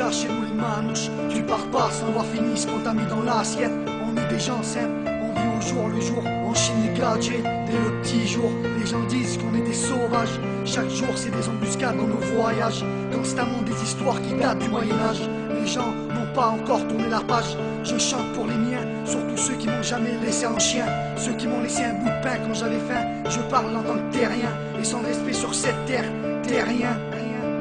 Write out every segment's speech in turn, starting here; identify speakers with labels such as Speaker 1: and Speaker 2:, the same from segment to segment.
Speaker 1: lâchez-nous les manouches. Tu pars pas sans avoir fini ce qu'on t'a mis dans l'assiette. On est des gens simples, on vit au jour le jour. On chine les gadgets dès le petit jour. Les gens disent qu'on est des sauvages. Chaque jour c'est des embuscades dans nos voyages. Constamment des histoires qui datent du Moyen-Âge. Les gens n'ont pas encore tourné la page. Je chante pour les miens, surtout ceux qui m'ont jamais laissé en chien. Ceux qui m'ont laissé un bout de pain quand j'avais faim. Je parle en tant que terrien, et sans respect sur cette terre, terrien.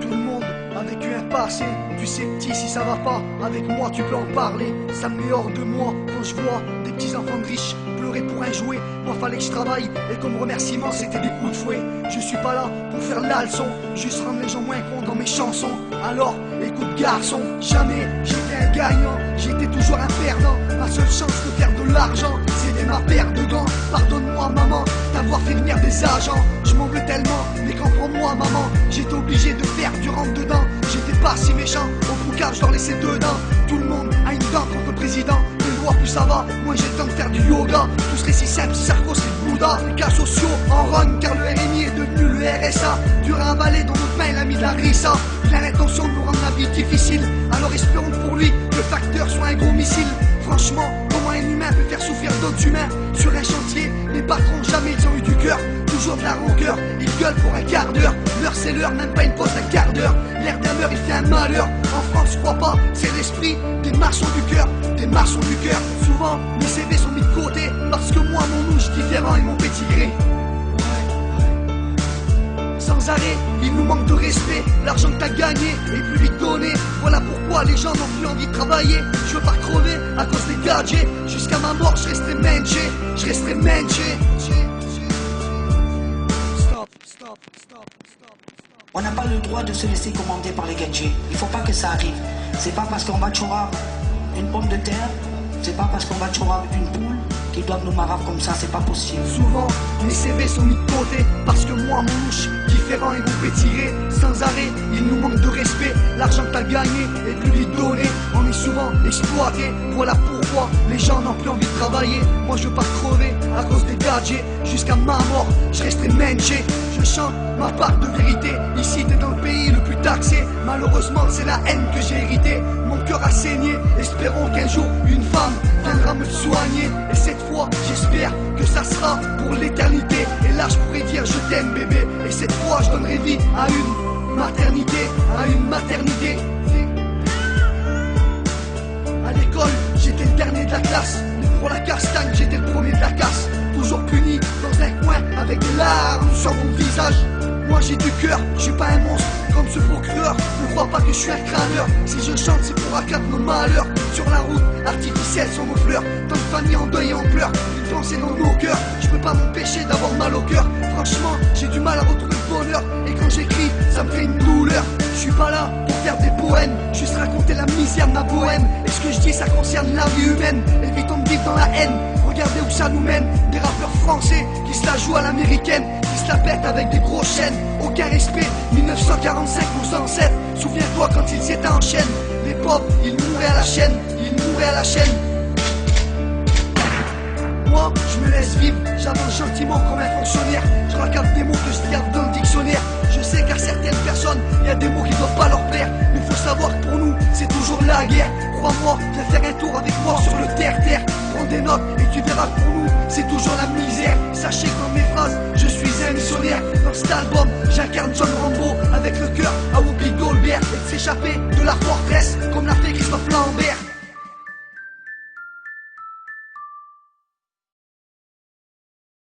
Speaker 1: Tout le monde a vécu un passé. Tu sais petit si ça va pas, avec moi tu peux en parler. Ça me met hors de moi quand je vois des petits enfants de riches pleurer pour un jouet. Moi fallait que je travaille, et comme remerciement c'était des coups de fouet. Je suis pas là pour faire la leçon, juste rendre les gens moins cons dans mes chansons. Alors écoute garçon, jamais j'étais un gagnant, j'étais toujours un perdant. Ma seule chance de faire de l'argent, c'était ma paire de gants. Pardonne-moi maman, d'avoir fait venir des agents. Je m'en veux tellement, mais comprends-moi maman, j'étais obligé de faire du rentre dedans. J'étais pas si méchant, au boucard je leur laissais deux dents. Tout le monde a une dent contre le président. Plus loin plus ça va, moi j'ai le temps de faire du yoga. Tout serait si simple si Sarko c'est le Bouddha. Les cas sociaux en rogne car le RMI est devenu le RSA. Du ravaler dans notre main il a mis de la rissa. Il a l'intention de nous rendre la vie difficile. Alors espérons que pour lui le facteur soit un gros missile. Franchement, comment un humain peut faire souffrir d'autres humains? Sur un chantier, les patrons jamais ils ont eu du cœur. Toujours de la rancœur, ils gueulent pour un quart d'heure. L'heure c'est l'heure, même pas une pause d'un quart d'heure. L'air d'un meurtre il fait un malheur. En France je crois pas, c'est l'esprit des maçons du cœur. Des maçons du cœur. Souvent mes CV sont mis de côté parce que moi mon louche différent et mon petit gré. Sans arrêt, il nous manque de respect. L'argent que t'as gagné est plus vite donné. Voilà pourquoi les gens n'ont plus envie de travailler. Je veux pas crever à cause des gadgets. Jusqu'à ma mort je resterai menché. Je resterai menché.
Speaker 2: On n'a pas le droit de se laisser commander par les gadgets. Il faut pas que ça arrive. C'est pas parce qu'on va chorar une pomme de terre, c'est pas parce qu'on va chorar une poule qu'ils doivent nous marave comme ça, c'est pas possible.
Speaker 1: Souvent, mes CV sont mis de côté parce que moi, mon louche, différent et vous fait tirer sans arrêt. Il nous manque de respect. L'argent que t'as gagné est plus vite donné. On est souvent exploité. Voilà pourquoi les gens n'ont plus envie de travailler. Moi, je veux pas crever à cause des gadgets. Jusqu'à ma mort, je resterai menché. Je chante ma part de vérité. Ici, t'es dans le pays le plus taxé. Malheureusement, c'est la haine que j'ai héritée. Mon cœur a saigné. Espérons qu'un jour, une femme viendra me soigner. Et cette fois, j'espère que ça sera pour l'éternité. Et là, je pourrais dire je t'aime bébé. Et cette fois, je donnerai vie à une maternité, à une maternité. À l'école, j'étais le dernier de la classe. Mais pour la castagne, j'étais le premier de la casse. Toujours puni dans un coin avec des larmes sur mon visage. Moi j'ai du cœur, je suis pas un monstre comme ce procureur. Ne crois pas que je suis un crâneur. Si je chante c'est pour accabler nos malheurs. Sur la route, artificielle sont nos fleurs. Tant de familles en deuil et en pleurs. Une pensée dans nos cœurs. Je peux pas m'empêcher d'avoir mal au cœur. Franchement, j'ai du mal à retrouver le bonheur. Et quand j'écris, ça me fait une douleur. Je suis pas là pour faire des poèmes, juste raconter la misère de ma bohème. Et ce que je dis ça concerne la vie humaine. Évitons de vivre dans la haine. Regardez où ça nous mène. Des rappeurs français qui se la jouent à l'américaine, qui se la pètent avec des gros chaînes. Aucun respect, 1945 nos ancêtres. Souviens-toi quand ils étaient en chaîne. Les pauvres, ils mouraient à la chaîne. Ils mouraient à la chaîne. Moi, je me laisse vivre, j'avance gentiment comme un fonctionnaire. Je raccable des mots que je garde dans le dictionnaire. Je sais qu'à certaines personnes, il y a des mots qui doivent pas leur plaire. Mais faut savoir que pour nous, c'est toujours la guerre. Crois-moi, viens faire un tour avec moi sur le terre-terre. Prends des notes et tu verras que pour nous, c'est toujours la misère. Sachez que dans mes phrases, je suis un missionnaire. Dans cet album, j'incarne John Rambo avec le cœur à Whoopi Goldberg. Et de s'échapper de la forteresse